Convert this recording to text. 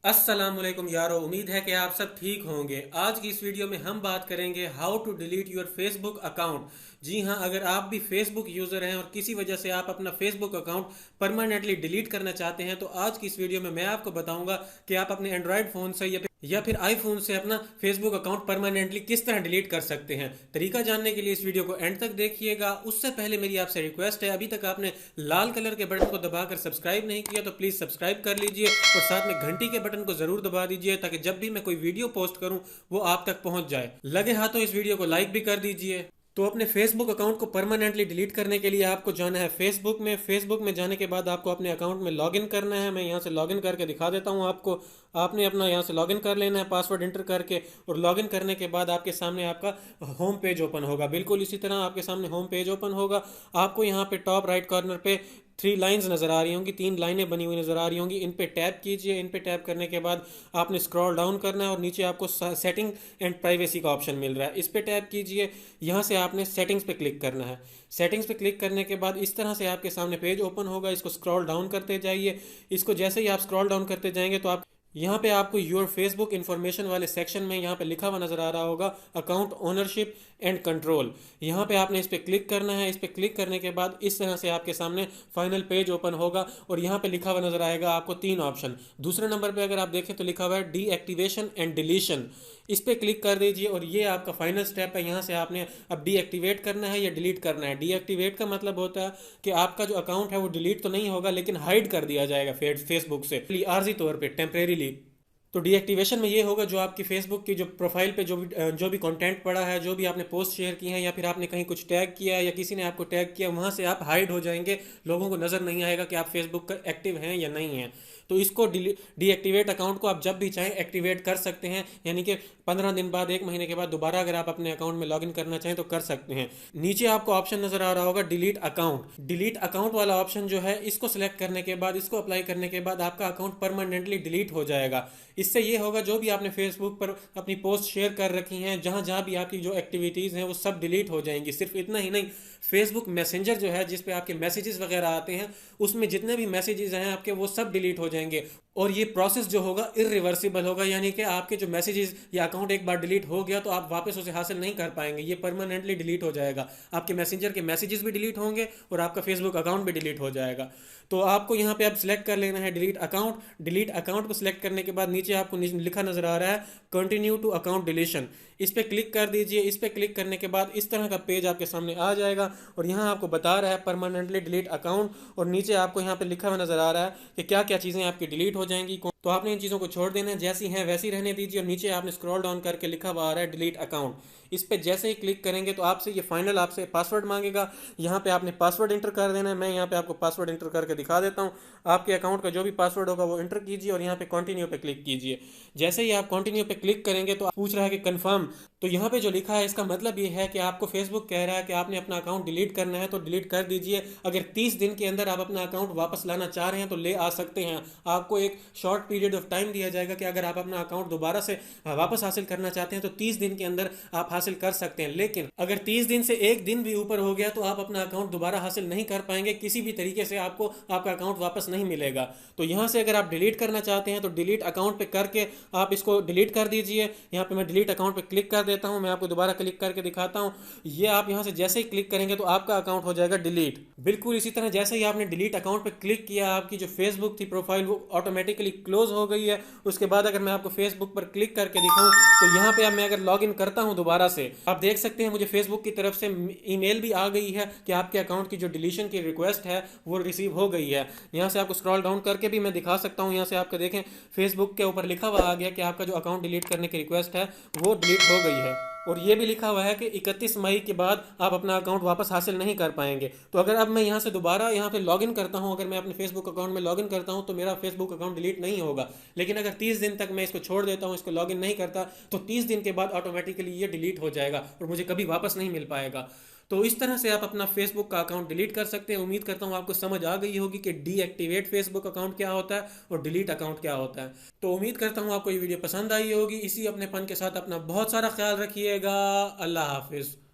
अस्सलामुअलैकुम यारो, उम्मीद है कि आप सब ठीक होंगे। आज की इस वीडियो में हम बात करेंगे how to delete your Facebook account. जी हाँ, अगर आप भी फेसबुक यूज़र हैं और किसी वजह से आप अपना फेसबुक अकाउंट परमानेंटली डिलीट करना चाहते हैं, तो आज की इस वीडियो में मैं आपको बताऊंगा कि आप अपने एंड्रॉयड फ़ोन से या फिर आईफोन से अपना फेसबुक अकाउंट परमानेंटली किस तरह डिलीट कर सकते हैं। तरीका जानने के लिए इस वीडियो को एंड तक देखिएगा। उससे पहले मेरी आपसे रिक्वेस्ट है, अभी तक आपने लाल कलर के बटन को दबाकर सब्सक्राइब नहीं किया तो प्लीज़ सब्सक्राइब कर लीजिए और साथ में घंटी के बटन को ज़रूर दबा दीजिए ताकि जब भी मैं कोई वीडियो पोस्ट करूं वो आप तक पहुंच जाए। लगे हाथों इस वीडियो को लाइक भी कर दीजिए। तो अपने फेसबुक अकाउंट को परमानेंटली डिलीट करने के लिए आपको जाना है फेसबुक में जाने के बाद आपको अपने अकाउंट में लॉगिन करना है। मैं यहाँ से लॉगिन करके दिखा देता हूँ आपको। आपने अपना यहाँ से लॉगिन कर लेना है पासवर्ड एंटर करके, और लॉगिन करने के बाद आपके सामने आपका होम पेज ओपन होगा। बिल्कुल इसी तरह आपके सामने होम पेज ओपन होगा। आपको यहाँ पे टॉप राइट कॉर्नर पे थ्री लाइंस नज़र आ रही होंगी, तीन लाइनें बनी हुई नज़र आ रही होंगी। इन पे टैप कीजिए। इन पे टैप करने के बाद आपने स्क्रॉल डाउन करना है और नीचे आपको सेटिंग एंड प्राइवेसी का ऑप्शन मिल रहा है, इस पे टैप कीजिए। यहाँ से आपने सेटिंग्स पे क्लिक करना है। सेटिंग्स पे क्लिक करने के बाद इस तरह से आपके सामने पेज ओपन होगा। इसको स्क्रॉल डाउन करते जाइए। इसको जैसे ही आप स्क्रॉल डाउन करते जाएंगे तो आप यहाँ पे आपको योर फेसबुक इन्फॉर्मेशन वाले सेक्शन में यहाँ पे लिखा हुआ नज़र आ रहा होगा अकाउंट ओनरशिप एंड कंट्रोल। यहाँ पे आपने इस पर क्लिक करना है। इस पर क्लिक करने के बाद इस तरह से आपके सामने फाइनल पेज ओपन होगा और यहाँ पे लिखा हुआ नज़र आएगा आपको तीन ऑप्शन। दूसरे नंबर पे अगर आप देखें तो लिखा हुआ है डीएक्टिवेशन एंड डिलीशन। इस पर क्लिक कर दीजिए और ये आपका फाइनल स्टेप है। यहाँ से आपने अब डीएक्टिवेट करना है या डिलीट करना है। डीएक्टिवेट का मतलब होता है कि आपका जो अकाउंट है वो डिलीट तो नहीं होगा लेकिन हाइड कर दिया जाएगा फेसबुक से आर्जी तौर पे टेम्परेरीली। तो डीएक्टिवेशन में ये होगा जो आपकी फेसबुक की जो प्रोफाइल पे जो भी कंटेंट पड़ा है, जो भी आपने पोस्ट शेयर किए हैं या फिर आपने कहीं कुछ टैग किया है या किसी ने आपको टैग किया, वहाँ से आप हाइड हो जाएंगे। लोगों को नज़र नहीं आएगा कि आप फेसबुक पर एक्टिव हैं या नहीं हैं। तो इसको डीएक्टिवेट अकाउंट को आप जब भी चाहें एक्टिवेट कर सकते हैं, यानी कि 15 दिन बाद, 1 महीने के बाद दोबारा अगर आप अपने अकाउंट में लॉगिन करना चाहें तो कर सकते हैं। नीचे आपको ऑप्शन नज़र आ रहा होगा डिलीट अकाउंट। डिलीट अकाउंट वाला ऑप्शन जो है, इसको सिलेक्ट करने के बाद, इसको अप्लाई करने के बाद आपका अकाउंट परमानेंटली डिलीट हो जाएगा। इससे ये होगा जो भी आपने फेसबुक पर अपनी पोस्ट शेयर कर रखी हैं, जहां जहां भी आपकी जो एक्टिविटीज़ हैं वो सब डिलीट हो जाएंगी। सिर्फ इतना ही नहीं, फेसबुक मैसेंजर जो है जिस पे आपके मैसेजेस वगैरह आते हैं, उसमें जितने भी मैसेजेस हैं आपके वो सब डिलीट हो जाएंगे। और ये प्रोसेस जो होगा इरिवर्सिबल होगा, यानी कि आपके जो मैसेजेस या अकाउंट एक बार डिलीट हो गया तो आप वापस उसे हासिल नहीं कर पाएंगे। ये परमानेंटली डिलीट हो जाएगा। आपके मैसेंजर के मैसेजेस भी डिलीट होंगे और आपका फेसबुक अकाउंट भी डिलीट हो जाएगा। तो आपको यहाँ पे अब सिलेक्ट कर लेना है डिलीट अकाउंट। डिलीट अकाउंट को सिलेक्ट करने के बाद नीचे आपको लिखा नज़र आ रहा है कंटिन्यू टू अकाउंट डिलीशन। इस पर क्लिक कर दीजिए। इस पर क्लिक करने के बाद इस तरह का पेज आपके सामने आ जाएगा और यहाँ आपको बता रहा है परमानेंटली डिलीट अकाउंट, और नीचे आपको यहाँ पे लिखा हुआ नज़र आ रहा है कि क्या क्या चीज़ें आपकी डिलीट हो जाएंगी। तो आपने इन चीज़ों को छोड़ देना है, जैसी हैं वैसी रहने दीजिए। और नीचे आपने स्क्रॉल डाउन करके लिखा हुआ आ रहा है डिलीट अकाउंट। इस पे जैसे ही क्लिक करेंगे तो आपसे ये फाइनल आपसे पासवर्ड मांगेगा। यहाँ पे आपने पासवर्ड इंटर कर देना है। मैं यहाँ पे आपको पासवर्ड इंटर करके दिखा देता हूँ। आपके अकाउंट का जो भी पासवर्ड होगा वो इंटर कीजिए और यहाँ पे कंटिन्यू पे क्लिक कीजिए। जैसे ही आप कंटिन्यू पे क्लिक करेंगे तो पूछ रहा है कि कंफर्म। तो यहाँ पे जो लिखा है इसका मतलब ये है कि आपको फेसबुक कह रहा है कि आपने अपना अकाउंट डिलीट करना है तो डिलीट कर दीजिए। अगर 30 दिन के अंदर आप अपना अकाउंट वापस लाना चाह रहे हैं तो ले आ सकते हैं। आपको एक शॉर्ट पीरियड ऑफ टाइम दिया जाएगा कि अगर आप अपना अकाउंट दोबारा से वापस हासिल करना चाहते हैं तो 30 दिन के अंदर आप हासिल कर सकते हैं। लेकिन अगर 30 दिन से एक दिन भी ऊपर हो गया तो आप अपना अकाउंट दोबारा हासिल नहीं कर पाएंगे। किसी भी तरीके से आपको आपका अकाउंट वापस नहीं मिलेगा। तो यहाँ से अगर आप डिलीट करना चाहते हैं तो डिलीट अकाउंट पे करके आप इसको डिलीट कर दीजिए। यहाँ पे मैं डिलीट अकाउंट पे क्लिक कर देता हूँ। मैं आपको दोबारा क्लिक करके दिखाता हूँ। ये आप यहाँ से जैसे ही क्लिक करेंगे तो आपका अकाउंट हो जाएगा डिलीट। बिल्कुल इसी तरह जैसे ही आपने डिलीट अकाउंट पे क्लिक किया, आपकी जो फेसबुक थी प्रोफाइल वो ऑटोमेटिकली क्लोज हो गई है। उसके बाद अगर मैं आपको फेसबुक पर क्लिक करके दिखाऊं तो यहाँ पे अब मैं अगर लॉग इन करता हूँ दोबारा से, आप देख सकते हैं मुझे फेसबुक की तरफ से ईमेल भी आ गई है कि आपके अकाउंट की जो डिलीशन की रिक्वेस्ट है वो रिसीव हो गई है। यहाँ से आपको स्क्रॉल डाउन करके भी मैं दिखा सकता हूँ। यहाँ से आपको देखें फेसबुक के ऊपर लिखा हुआ आ गया कि आपका जो अकाउंट डिलीट करने की रिक्वेस्ट है वो डिलीट हो गई है। और ये भी लिखा हुआ है कि 31 मई के बाद आप अपना अकाउंट वापस हासिल नहीं कर पाएंगे। तो अगर अब मैं यहाँ से दोबारा यहाँ पे लॉगिन करता हूँ, अगर मैं अपने फेसबुक अकाउंट में लॉगिन करता हूँ तो मेरा फेसबुक अकाउंट डिलीट नहीं होगा। लेकिन अगर 30 दिन तक मैं इसको छोड़ देता हूँ, इसको लॉगिन नहीं करता, तो 30 दिन के बाद ऑटोमेटिकली ये डिलीट हो जाएगा और मुझे कभी वापस नहीं मिल पाएगा। तो इस तरह से आप अपना फेसबुक का अकाउंट डिलीट कर सकते हैं। उम्मीद करता हूँ आपको समझ आ गई होगी कि डीएक्टिवेट फेसबुक अकाउंट क्या होता है और डिलीट अकाउंट क्या होता है। तो उम्मीद करता हूँ आपको ये वीडियो पसंद आई होगी। इसी अपनेपन के साथ अपना बहुत सारा ख्याल रखिएगा। अल्लाह हाफिज़।